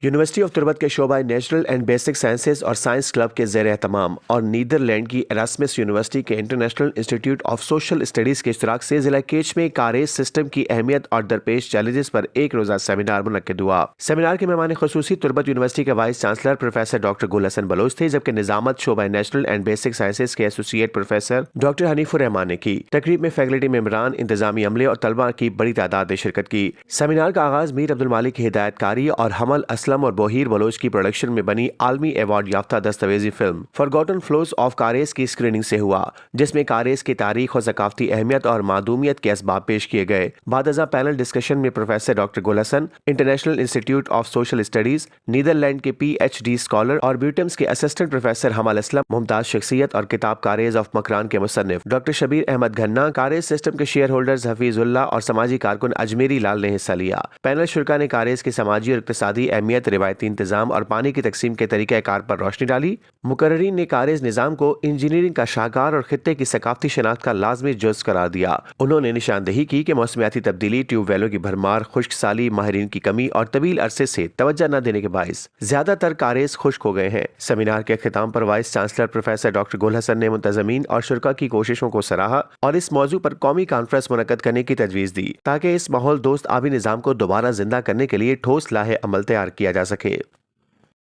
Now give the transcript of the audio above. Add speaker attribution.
Speaker 1: University of تربت کے شعبہ natural and basic sciences اور سائنس کلب کے زیر اہتمام اور نیدرلینڈ کی ایراسمس یونیورسٹی کے international institute of social studies کے اشتراک سے ضلع کیچ میں کاریز سسٹم کی اہمیت اور درپیش چیلنجز پر ایک روزہ سیمینار منعقد ہوا۔ سیمینار کے مہمان خصوصی تربت یونیورسٹی کے vice chancellor professor doctor Gul حسن بلوچ تھے، جبکہ نظامت شعبہ نیچرل اینڈ بیسک سائنسز کے ایسوسی ایٹ پروفیسر ڈاکٹر حنیف الرحمان نے کی۔ تقریب میں فیکلٹی ممبران، انتظامی عملے اور طلباء کی بڑی تعداد نے شرکت کی۔ سیمینار کا آغاز میر عبدالمالک کی ہدایت کاری اور حمل اسلم اور بوہیر بلوچ کی پروڈکشن میں بنی عالمی ایوارڈ یافتہ دستاویزی فلم فارگوٹن فلوز آف کاریز کی اسکریننگ سے ہوا، جس میں کاریز کی تاریخ اور ثقافتی اہمیت اور معدومیت کے اسباب پیش کیے گئے۔ بعد ازاں پینل ڈسکشن میں professor doctor Gul Hasan, international institute of social studies Netherlands کے پی ایچ ڈی اسکالر اور بیوٹمس کے اسسٹنٹ پروفیسر حمل اسلم، ممتاز شخصیت اور کتاب کاریز آف مکران کے مصنف ڈاکٹر شبیر احمد گھنا، کاریز سسٹم کے شیئر ہولڈرز حفیظ اللہ اور سماجی کارکن اجمیری لال نے حصہ لیا۔ پینل شرکا نے کاریز کی سماجی اور اقتصادی اہمیت، روایتی انتظام اور پانی کی تقسیم کے طریقہ کار پر روشنی ڈالی۔ مقررین نے کاریز نظام کو انجینئرنگ کا شاہکار اور خطے کی ثقافتی شناخت کا لازمی جز قرار دیا۔ انہوں نے نشاندہی کی کہ موسمیاتی تبدیلی، ٹیوب ویلوں کی بھرمار، خشک سالی، ماہرین کی کمی اور طویل عرصے سے توجہ نہ دینے کے باعث زیادہ تر کاریز خشک ہو گئے ہیں۔ سیمینار کے اختتام پر vice chancellor professor doctor Gul حسن نے منتظمین اور شرکا کی کوششوں کو سراہا اور اس موضوع پر قومی کانفرنس منعقد کرنے کی تجویز دی تاکہ اس ماحول دوست آبی نظام کو دوبارہ زندہ کرنے کے لیے ٹھوس لاہ عمل تیار کیا جا سکے۔